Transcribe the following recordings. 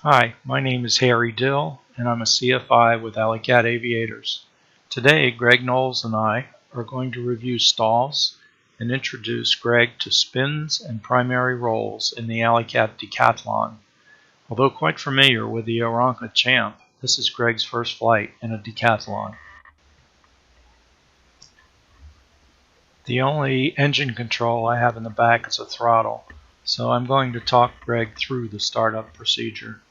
Hi, my name is Harry Dill, and I'm a CFI with Aviators. Today, Greg Knowles and I are going to review stalls and introduce Greg to spins and primary rolls in the Alley-Cat decathlon. Although quite familiar with the Aranca Champ, this is Greg's first flight in a decathlon. The only engine control I have in the back is a throttle, so I'm going to talk Greg through the startup procedure.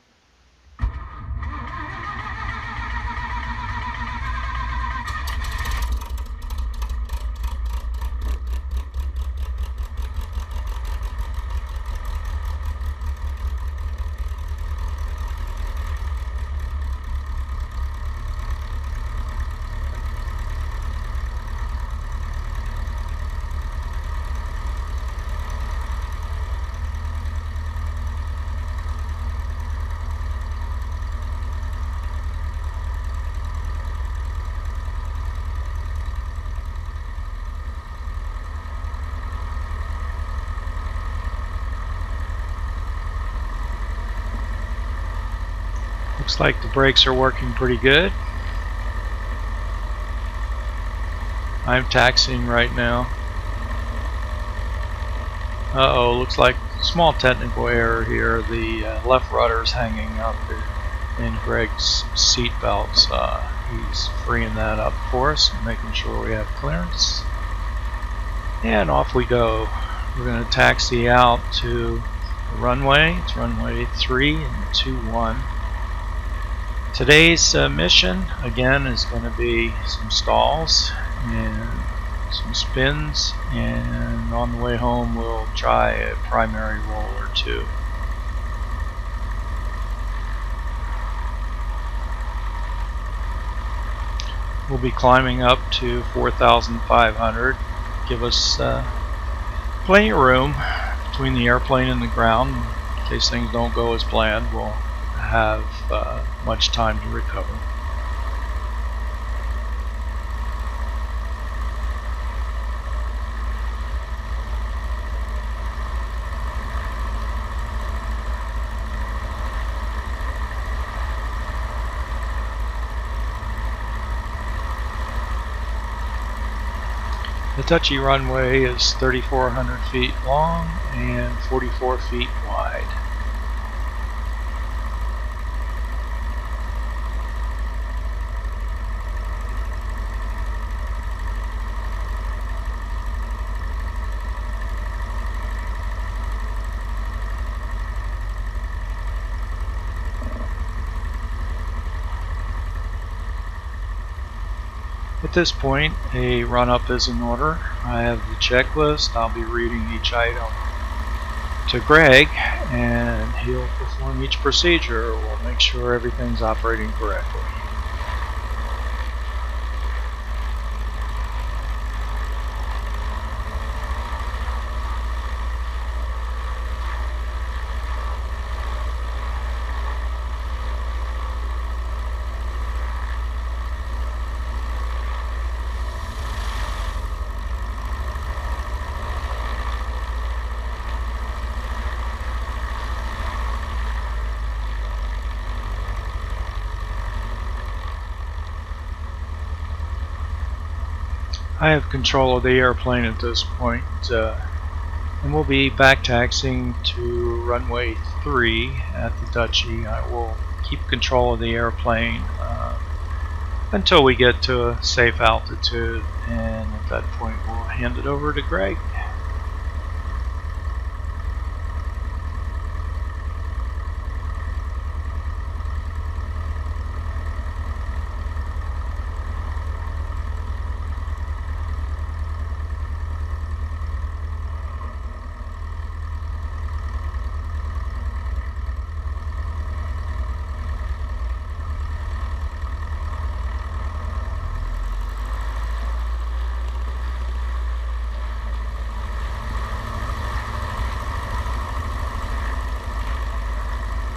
Looks like the brakes are working pretty good. I'm taxiing right now. Looks like a small technical error here. The left rudder is hanging up in Greg's seat belts. He's freeing that up for us, making sure we have clearance. And off we go. We're going to taxi out to the runway. It's runway 3 and 21. Today's mission, again, is going to be some stalls and some spins, and on the way home we'll try a primary roll or two. We'll be climbing up to 4,500. Give us plenty of room between the airplane and the ground. In case things don't go as planned, we'll have much time to recover. The touchy runway is 3,400 feet long and 44 feet wide. At this point, a run-up is in order. I have the checklist. I'll be reading each item to Greg, and he'll perform each procedure. We'll make sure everything's operating correctly. I have control of the airplane at this point, and we'll be back taxiing to runway 3 at the Dutchy. I will keep control of the airplane until we get to a safe altitude, and at that point we'll hand it over to Greg.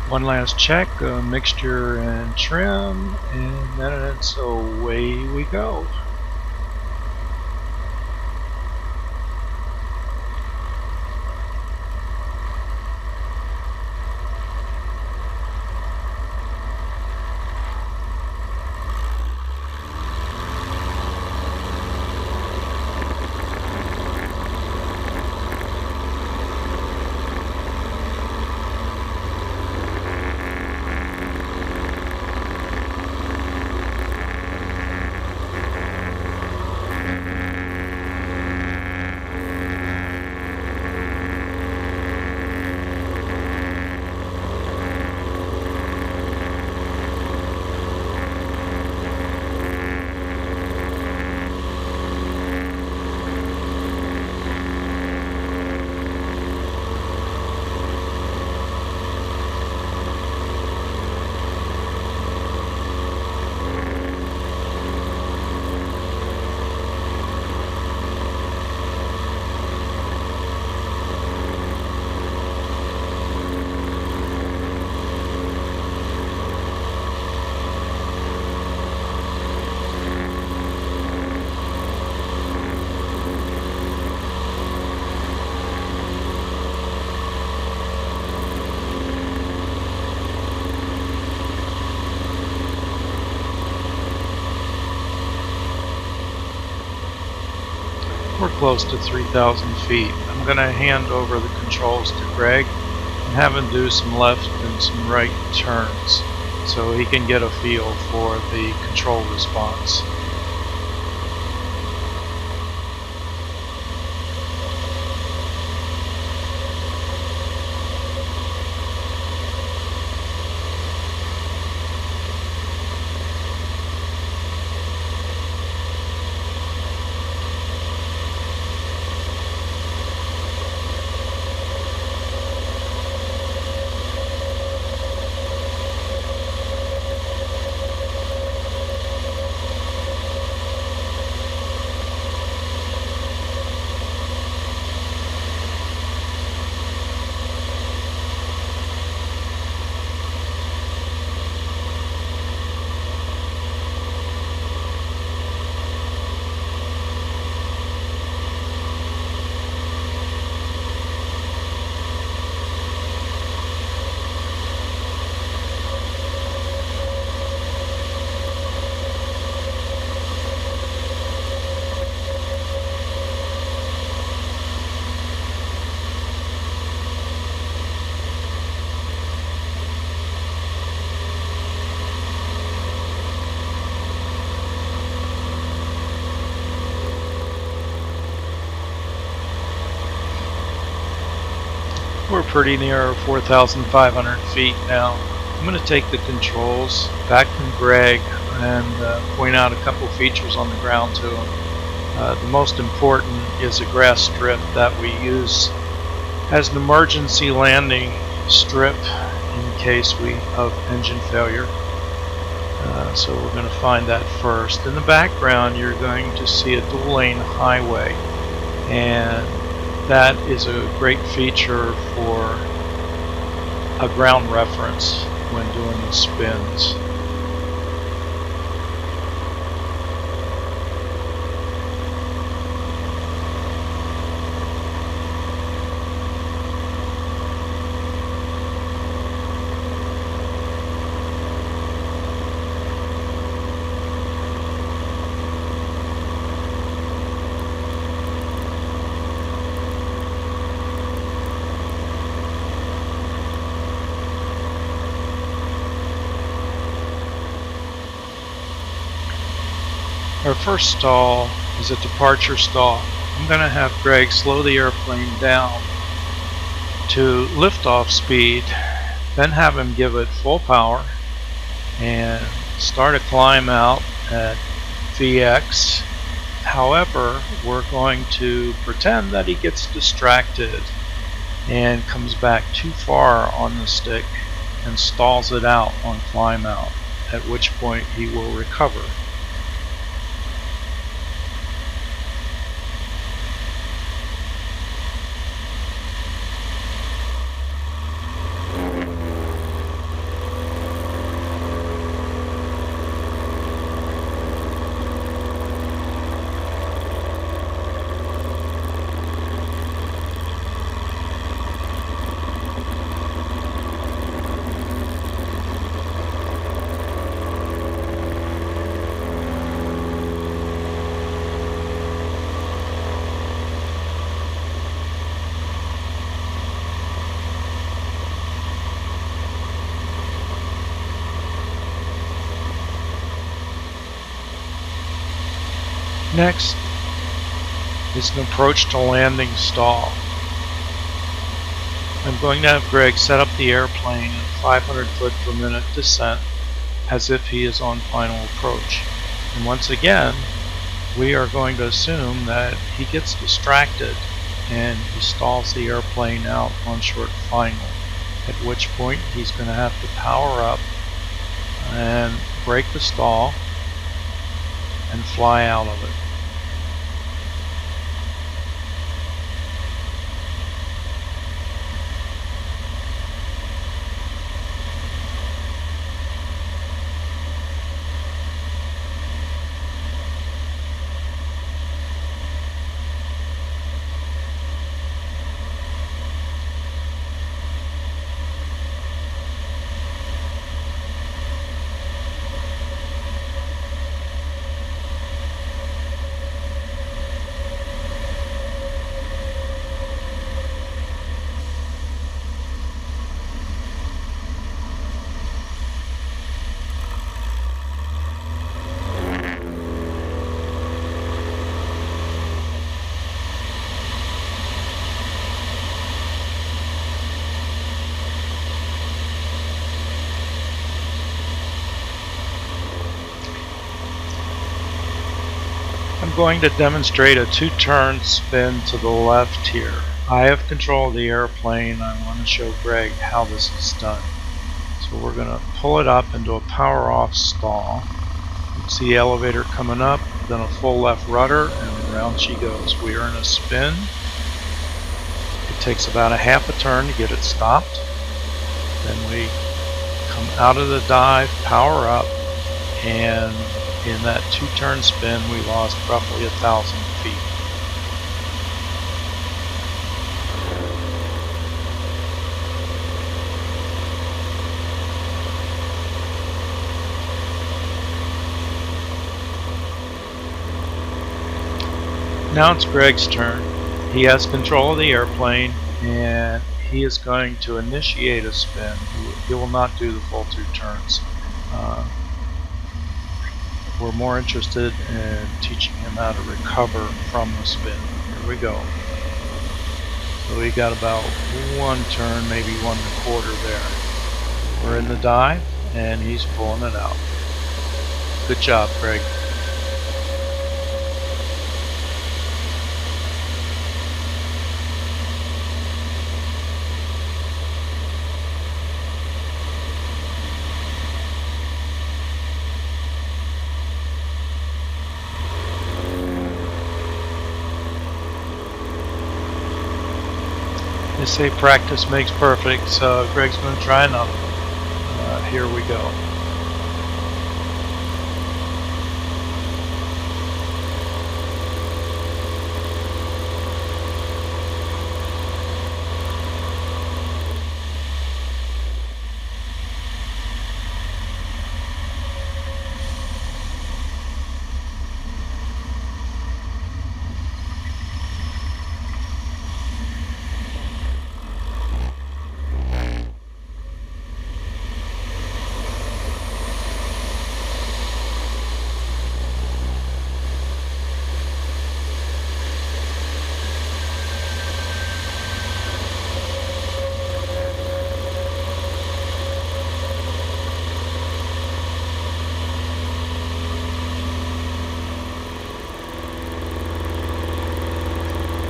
One last check, mixture and trim, and then it's away we go. close to 3,000 feet. I'm going to hand over the controls to Greg and have him do some left and some right turns so he can get a feel for the control response. We're pretty near 4,500 feet now. I'm going to take the controls back from Greg and point out a couple features on the ground to him. The most important is a grass strip that we use as an emergency landing strip in case of engine failure. So we're going to find that first. In the background, you're going to see a dual-lane highway, and that is a great feature for a ground reference when doing the spins. Our first stall is a departure stall. I'm going to have Greg slow the airplane down to liftoff speed, then have him give it full power and start a climb out at VX. However, we're going to pretend that he gets distracted and comes back too far on the stick and stalls it out on climb out, at which point he will recover. Next is an approach to landing stall. I'm going to have Greg set up the airplane at 500 foot per minute descent as if he is on final approach. And once again, we are going to assume that he gets distracted and he stalls the airplane out on short final, at which point he's going to have to power up and break the stall and fly out of it. I'm going to demonstrate a two-turn spin to the left here. I have control of the airplane. I want to show Greg how this is done. So we're going to pull it up into a power off stall. You see the elevator coming up, then a full left rudder, and around she goes. We are in a spin. It takes about a half a turn to get it stopped. Then we come out of the dive, power up, and in that two-turn spin we lost roughly 1,000 feet. Now it's Greg's turn. He has control of the airplane and he is going to initiate a spin. He will not do the full two turns. We're more interested in teaching him how to recover from the spin. Here we go. So we got about one turn, maybe 1.25 there. We're in the dive and he's pulling it out. Good job, Greg. They say practice makes perfect, so Greg's going to try another. Here we go.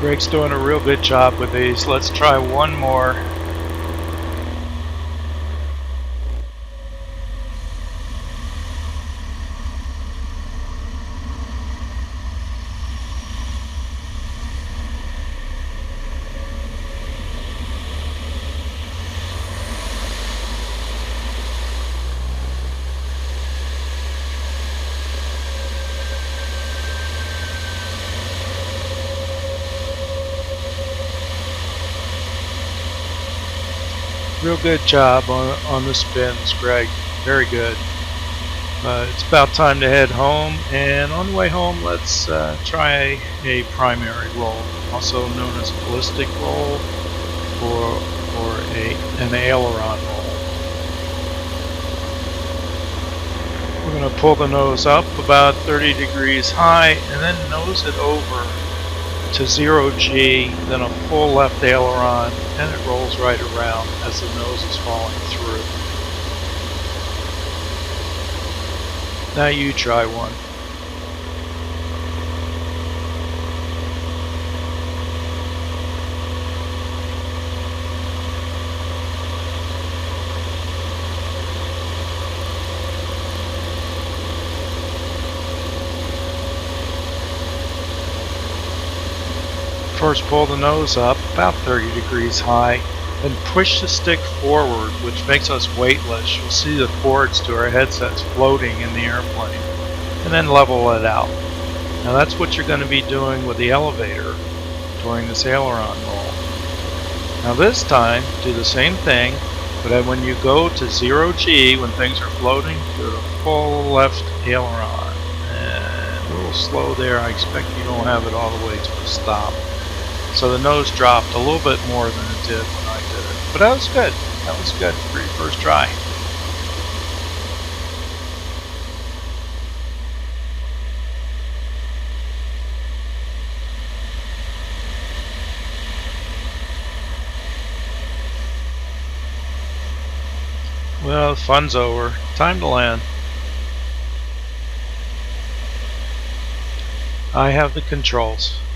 Greg's doing a real good job with these. Let's try one more. Real good job on the spins, Greg. Very good. It's about time to head home, and on the way home let's try a primary roll, also known as a ballistic roll or an aileron roll. We're going to pull the nose up about 30 degrees high and then nose it over to 0G, then a full left aileron, and it rolls right around as the nose is falling through. Now you try one. First pull the nose up about 30 degrees high, then push the stick forward, which makes us weightless. You'll see the cords to our headsets floating in the airplane, and then level it out. Now that's what you're going to be doing with the elevator during this aileron roll. Now this time, do the same thing, but then when you go to 0G, when things are floating, do a full left aileron. And a little slow there. I expect you don't have it all the way to the stop. So the nose dropped a little bit more than it did when I did it. But that was good. That was good for your first try. Well, fun's over. Time to land. I have the controls.